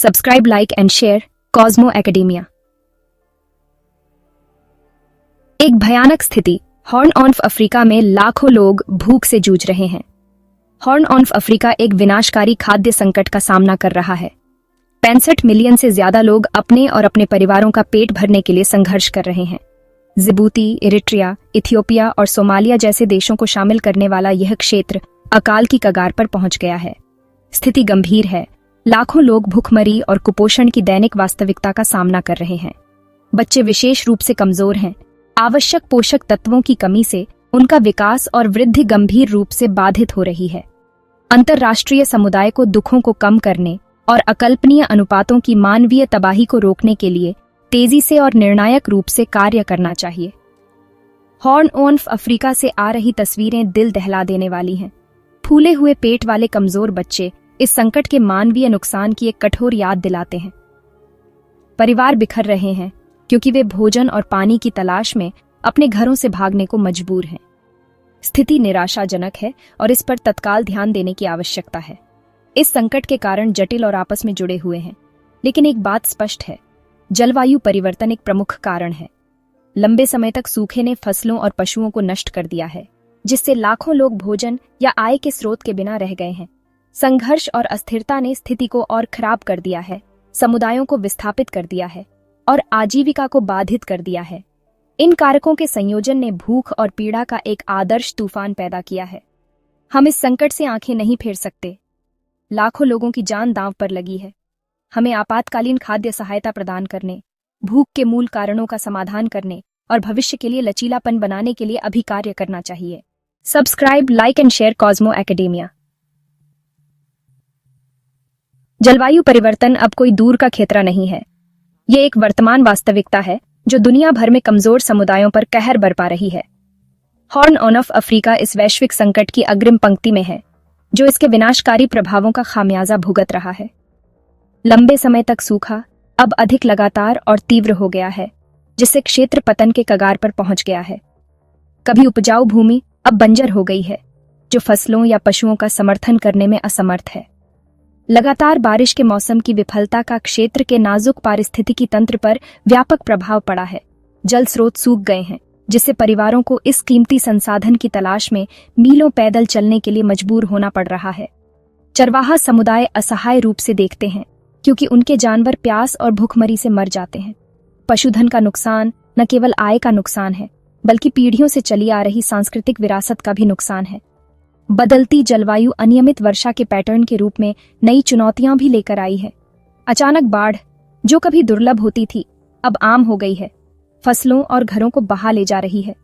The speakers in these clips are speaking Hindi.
Subscribe, like and share Cosmo academia. एक भयानक स्थिति। हॉर्न ऑफ अफ्रीका में लाखों लोग भूख से जूझ रहे हैं। हॉर्न ऑफ अफ्रीका एक विनाशकारी खाद्य संकट का सामना कर रहा है। 65 मिलियन से ज्यादा लोग अपने और अपने परिवारों का पेट भरने के लिए संघर्ष कर रहे हैं। जिबूती, इरिट्रिया, इथियोपिया और सोमालिया जैसे देशों को शामिल करने वाला यह क्षेत्र अकाल की कगार पर पहुंच गया है। स्थिति गंभीर है। लाखों लोग भूखमरी और कुपोषण की दैनिक वास्तविकता का सामना कर रहे हैं। बच्चे विशेष रूप से कमजोर हैं। आवश्यक पोषक तत्वों की कमी से उनका विकास और वृद्धि गंभीर रूप से बाधित हो रही है। अंतर्राष्ट्रीय समुदाय को दुखों को कम करने और अकल्पनीय अनुपातों की मानवीय तबाही को रोकने के लिए तेजी से और निर्णायक रूप से कार्य करना चाहिए। हॉर्न ऑफ अफ्रीका से आ रही तस्वीरें दिल दहला देने वाली हैं। फूले हुए पेट वाले कमजोर बच्चे इस संकट के मानवीय नुकसान की एक कठोर याद दिलाते हैं। परिवार बिखर रहे हैं क्योंकि वे भोजन और पानी की तलाश में अपने घरों से भागने को मजबूर हैं। स्थिति निराशाजनक है और इस पर तत्काल ध्यान देने की आवश्यकता है। इस संकट के कारण जटिल और आपस में जुड़े हुए हैं, लेकिन एक बात स्पष्ट है, जलवायु परिवर्तन एक प्रमुख कारण है। लंबे समय तक सूखे ने फसलों और पशुओं को नष्ट कर दिया है, जिससे लाखों लोग भोजन या आय के स्रोत के बिना रह गए हैं। संघर्ष और अस्थिरता ने स्थिति को और खराब कर दिया है, समुदायों को विस्थापित कर दिया है और आजीविका को बाधित कर दिया है। इन कारकों के संयोजन ने भूख और पीड़ा का एक आदर्श तूफान पैदा किया है। हम इस संकट से आंखें नहीं फेर सकते। लाखों लोगों की जान दांव पर लगी है। हमें आपातकालीन खाद्य सहायता प्रदान करने, भूख के मूल कारणों का समाधान करने और भविष्य के लिए लचीलापन बनाने के लिए अभी कार्य करना चाहिए। Subscribe, like and share Cosmo academia. जलवायु परिवर्तन अब कोई दूर का खतरा नहीं है। ये एक वर्तमान वास्तविकता है जो दुनिया भर में कमजोर समुदायों पर कहर बरपा रही है। हॉर्न ऑफ अफ्रीका इस वैश्विक संकट की अग्रिम पंक्ति में है, जो इसके विनाशकारी प्रभावों का खामियाजा भुगत रहा है। लंबे समय तक सूखा अब अधिक लगातार और तीव्र हो गया है, जिससे क्षेत्र पतन के कगार पर पहुंच गया है। कभी उपजाऊ भूमि अब बंजर हो गई है, जो फसलों या पशुओं का समर्थन करने में असमर्थ है। लगातार बारिश के मौसम की विफलता का क्षेत्र के नाजुक पारिस्थितिकी तंत्र पर व्यापक प्रभाव पड़ा है। जल स्रोत सूख गए हैं, जिससे परिवारों को इस कीमती संसाधन की तलाश में मीलों पैदल चलने के लिए मजबूर होना पड़ रहा है। चरवाहा समुदाय असहाय रूप से देखते हैं, क्योंकि उनके जानवर प्यास और भूखमरी से मर जाते हैं। पशुधन का नुकसान न केवल आय का नुकसान है, बल्कि पीढ़ियों से चली आ रही सांस्कृतिक विरासत का भी नुकसान है। बदलती जलवायु अनियमित वर्षा के पैटर्न के रूप में नई चुनौतियां भी लेकर आई है। अचानक बाढ़, जो कभी दुर्लभ होती थी, अब आम हो गई है। फसलों और घरों को बहा ले जा रही है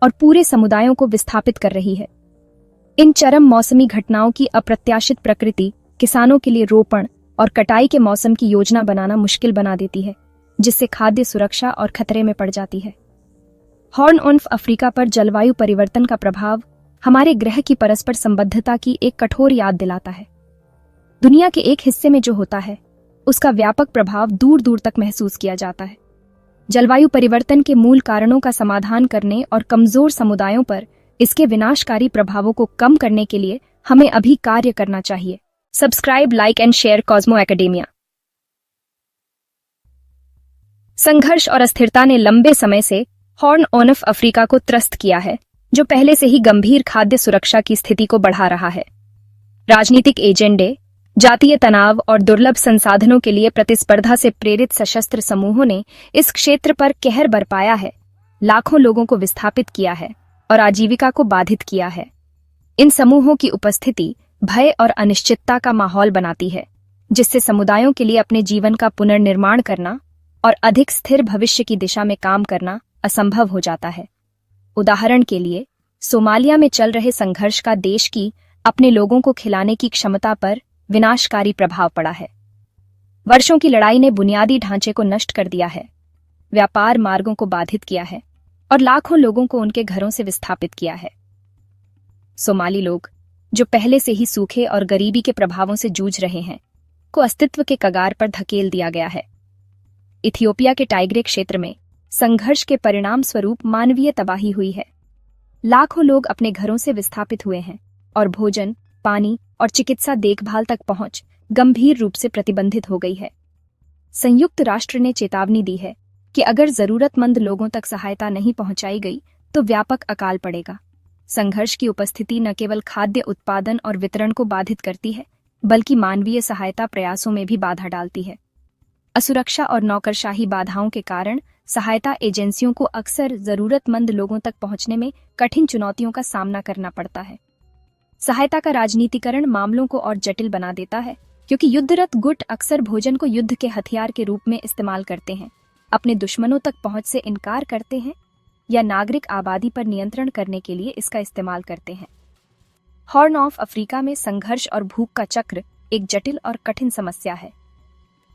और पूरे समुदायों को विस्थापित कर रही है। इन चरम मौसमी घटनाओं की अप्रत्याशित प्रकृति किसानों के लिए रोपण और कटाई के मौसम की योजना बनाना मुश्किल बना देती है, जिससे खाद्य सुरक्षा और खतरे में पड़ जाती है। हॉर्न ऑफ अफ्रीका पर जलवायु परिवर्तन का प्रभाव हमारे ग्रह की परस्पर संबद्धता की एक कठोर याद दिलाता है। दुनिया के एक हिस्से में जो होता है, उसका व्यापक प्रभाव दूर दूर तक महसूस किया जाता है। जलवायु परिवर्तन के मूल कारणों का समाधान करने और कमजोर समुदायों पर इसके विनाशकारी प्रभावों को कम करने के लिए हमें अभी कार्य करना चाहिए। Subscribe, like and share Cosmo academia. संघर्ष और अस्थिरता ने लंबे समय से हॉर्न ऑफ अफ्रीका को त्रस्त किया है, जो पहले से ही गंभीर खाद्य सुरक्षा की स्थिति को बढ़ा रहा है। राजनीतिक एजेंडे, जातीय तनाव और दुर्लभ संसाधनों के लिए प्रतिस्पर्धा से प्रेरित सशस्त्र समूहों ने इस क्षेत्र पर कहर बरपाया है, लाखों लोगों को विस्थापित किया है और आजीविका को बाधित किया है। इन समूहों की उपस्थिति भय और अनिश्चितता का माहौल बनाती है, जिससे समुदायों के लिए अपने जीवन का पुनर्निर्माण करना और अधिक स्थिर भविष्य की दिशा में काम करना असंभव हो जाता है। उदाहरण के लिए, सोमालिया में चल रहे संघर्ष का देश की अपने लोगों को खिलाने की क्षमता पर विनाशकारी प्रभाव पड़ा है। वर्षों की लड़ाई ने बुनियादी ढांचे को नष्ट कर दिया है, व्यापार मार्गों को बाधित किया है और लाखों लोगों को उनके घरों से विस्थापित किया है। सोमाली लोग, जो पहले से ही सूखे और गरीबी के प्रभावों से जूझ रहे हैं, को अस्तित्व के कगार पर धकेल दिया गया है। इथियोपिया के टाइग्रे क्षेत्र में संघर्ष के परिणाम स्वरूप मानवीय तबाही हुई है। लाखों लोग अपने घरों से विस्थापित हुए हैं और भोजन, पानी और चिकित्सा देखभाल तक पहुंच गंभीर रूप से प्रतिबंधित हो गई है। संयुक्त राष्ट्र ने चेतावनी दी है कि अगर जरूरतमंद लोगों तक सहायता नहीं पहुंचाई गई तो व्यापक अकाल पड़ेगा। संघर्ष की उपस्थिति न केवल खाद्य उत्पादन और वितरण को बाधित करती है, बल्कि मानवीय सहायता प्रयासों में भी बाधा डालती है। असुरक्षा और नौकरशाही बाधाओं के कारण सहायता एजेंसियों को अक्सर जरूरतमंद लोगों तक पहुंचने में कठिन चुनौतियों का सामना करना पड़ता है। सहायता का राजनीतिकरण मामलों को और जटिल बना देता है, क्योंकि युद्धरत गुट अक्सर भोजन को युद्ध के हथियार के रूप में इस्तेमाल करते हैं, अपने दुश्मनों तक पहुंच से इनकार करते हैं या नागरिक आबादी पर नियंत्रण करने के लिए इसका इस्तेमाल करते हैं। हॉर्न ऑफ अफ्रीका में संघर्ष और भूख का चक्र एक जटिल और कठिन समस्या है।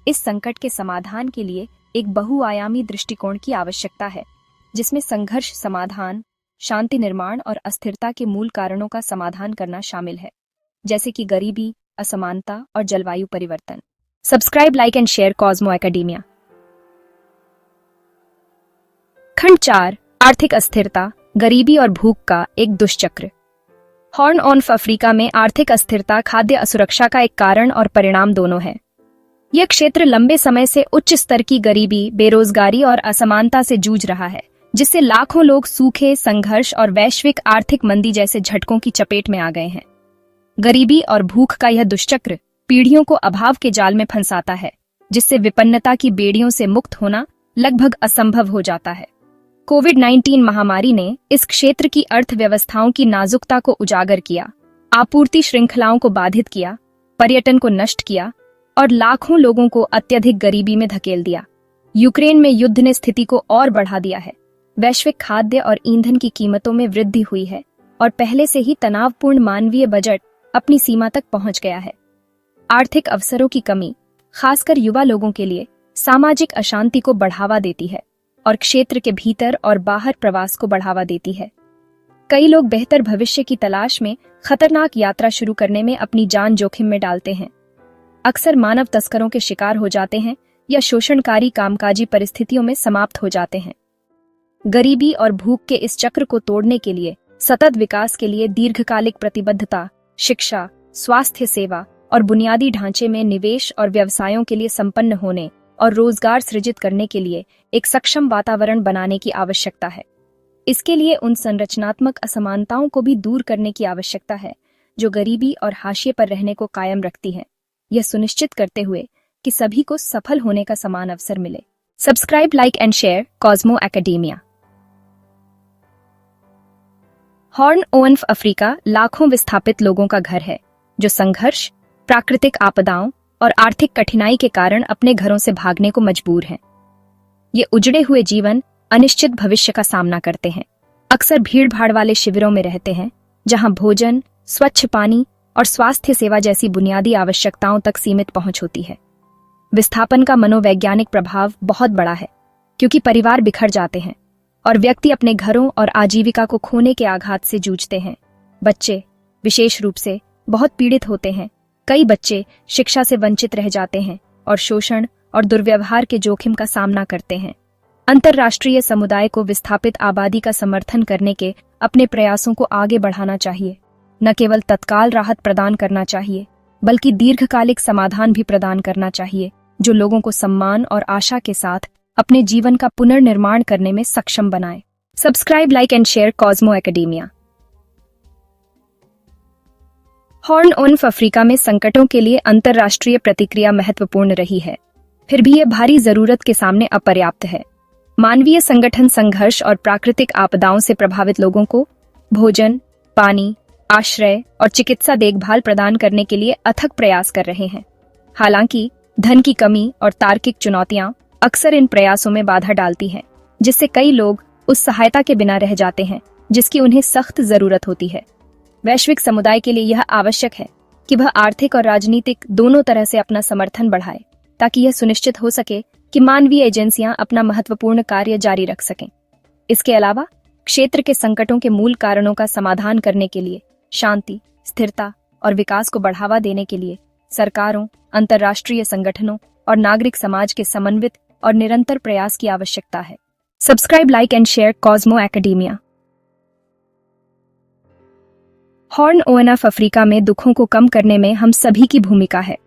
इस संकट के समाधान के लिए एक बहुआयामी दृष्टिकोण की आवश्यकता है, जिसमें संघर्ष समाधान, शांति निर्माण और अस्थिरता के मूल कारणों का समाधान करना शामिल है, जैसे कि गरीबी, असमानता और जलवायु परिवर्तन। Subscribe, like and share Cosmo academia. खंड 4, आर्थिक अस्थिरता, गरीबी और भूख का एक दुष्चक्र। हॉर्न ऑफ अफ्रीका में आर्थिक अस्थिरता खाद्य असुरक्षा का एक कारण और परिणाम दोनों है। यह क्षेत्र लंबे समय से उच्च स्तर की गरीबी, बेरोजगारी और असमानता से जूझ रहा है, जिससे लाखों लोग सूखे, संघर्ष और वैश्विक आर्थिक मंदी जैसे झटकों की चपेट में आ गए हैं। गरीबी और भूख का यह दुष्चक्र पीढ़ियों को अभाव के जाल में फंसाता है, जिससे विपन्नता की बेड़ियों से मुक्त होना लगभग असंभव हो जाता है। कोविड-19 महामारी ने इस क्षेत्र की अर्थव्यवस्थाओं की नाजुकता को उजागर किया, आपूर्ति श्रृंखलाओं को बाधित किया, पर्यटन को नष्ट किया और लाखों लोगों को अत्यधिक गरीबी में धकेल दिया। यूक्रेन में युद्ध ने स्थिति को और बढ़ा दिया है। वैश्विक खाद्य और ईंधन की कीमतों में वृद्धि हुई है और पहले से ही तनावपूर्ण मानवीय बजट अपनी सीमा तक पहुंच गया है। आर्थिक अवसरों की कमी, खासकर युवा लोगों के लिए, सामाजिक अशांति को बढ़ावा देती है और क्षेत्र के भीतर और बाहर प्रवास को बढ़ावा देती है। कई लोग बेहतर भविष्य की तलाश में खतरनाक यात्रा शुरू करने में अपनी जान जोखिम में डालते हैं, अक्सर मानव तस्करों के शिकार हो जाते हैं या शोषणकारी कामकाजी परिस्थितियों में समाप्त हो जाते हैं। गरीबी और भूख के इस चक्र को तोड़ने के लिए सतत विकास के लिए दीर्घकालिक प्रतिबद्धता, शिक्षा, स्वास्थ्य सेवा और बुनियादी ढांचे में निवेश और व्यवसायों के लिए संपन्न होने और रोजगार सृजित करने के लिए एक सक्षम वातावरण बनाने की आवश्यकता है। इसके लिए उन संरचनात्मक असमानताओं को भी दूर करने की आवश्यकता है जो गरीबी और हाशिए पर रहने को कायम रखती हैं, यह सुनिश्चित करते हुए कि सभी को सफल होने का समान अवसर मिले। Subscribe, like and share Cosmo academia. Horn of Africa लाखों विस्थापित लोगों का घर है, जो संघर्ष, प्राकृतिक आपदाओं और आर्थिक कठिनाई के कारण अपने घरों से भागने को मजबूर हैं। ये उजड़े हुए जीवन अनिश्चित भविष्य का सामना करते हैं, अक्सर भीड़-भाड़ वाले शिविरों में रहते हैं, जहां भोजन, स्वच्छ पानी और स्वास्थ्य सेवा जैसी बुनियादी आवश्यकताओं तक सीमित पहुंच होती है। विस्थापन का मनोवैज्ञानिक प्रभाव बहुत बड़ा है, क्योंकि परिवार बिखर जाते हैं और व्यक्ति अपने घरों और आजीविका को खोने के आघात से जूझते हैं। बच्चे, विशेष रूप से, बहुत पीड़ित होते हैं। कई बच्चे शिक्षा से वंचित रह जाते हैं और शोषण और दुर्व्यवहार के जोखिम का सामना करते हैं। अंतर्राष्ट्रीय समुदाय को विस्थापित आबादी का समर्थन करने के अपने प्रयासों को आगे बढ़ाना चाहिए। न केवल तत्काल राहत प्रदान करना चाहिए, बल्कि दीर्घकालिक समाधान भी प्रदान करना चाहिए, जो लोगों को सम्मान और आशा के साथ अपने जीवन का पुनर्निर्माण करने में सक्षम बनाए। Subscribe, like and share Cosmo academia. Horn of Africa में संकटों के लिए अंतर्राष्ट्रीय प्रतिक्रिया महत्वपूर्ण रही है, फिर भी यह भारी जरूरत के सामने अपर्याप्त है। मानवीय संगठन संघर्ष और प्राकृतिक आपदाओं से प्रभावित लोगों को भोजन, पानी, आश्रय और चिकित्सा देखभाल प्रदान करने के लिए अथक प्रयास कर रहे हैं। हालांकि धन की कमी और तार्किक चुनौतियां अक्सर इन प्रयासों में बाधा डालती हैं, जिससे कई लोग उस सहायता के बिना रह जाते हैं जिसकी उन्हें सख्त जरूरत होती है। वैश्विक समुदाय के लिए यह आवश्यक है कि वह आर्थिक और राजनीतिक दोनों तरह से अपना समर्थन बढ़ाए, ताकि यह सुनिश्चित हो सके कि मानवीय एजेंसियां अपना महत्वपूर्ण कार्य जारी रख सकें। इसके अलावा क्षेत्र के संकटों के मूल कारणों का समाधान करने के लिए शांति, स्थिरता और विकास को बढ़ावा देने के लिए सरकारों, अंतर्राष्ट्रीय संगठनों और नागरिक समाज के समन्वित और निरंतर प्रयास की आवश्यकता है। Subscribe, like and share Cosmo academia. Horn of Africa में दुखों को कम करने में हम सभी की भूमिका है।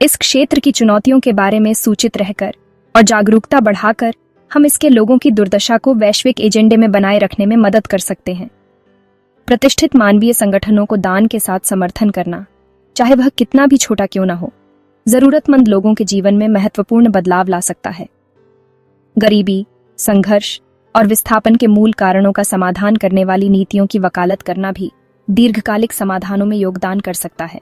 इस क्षेत्र की चुनौतियों के बारे में सूचित रहकर और जागरूकता बढ़ाकर हम इसके लोगों की दुर्दशा को वैश्विक एजेंडे में बनाए रखने में मदद कर सकते हैं। प्रतिष्ठित मानवीय संगठनों को दान के साथ समर्थन करना, चाहे वह कितना भी छोटा क्यों न हो, जरूरतमंद लोगों के जीवन में महत्वपूर्ण बदलाव ला सकता है। गरीबी, संघर्ष और विस्थापन के मूल कारणों का समाधान करने वाली नीतियों की वकालत करना भी दीर्घकालिक समाधानों में योगदान कर सकता है।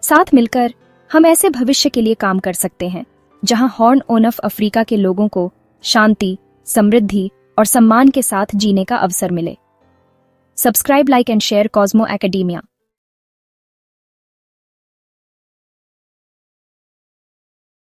साथ मिलकर हम ऐसे भविष्य के लिए काम कर सकते हैं जहां हॉर्न ऑफ अफ्रीका के लोगों को शांति, समृद्धि और सम्मान के साथ जीने का अवसर मिले। Subscribe, like and share Cosmo academia.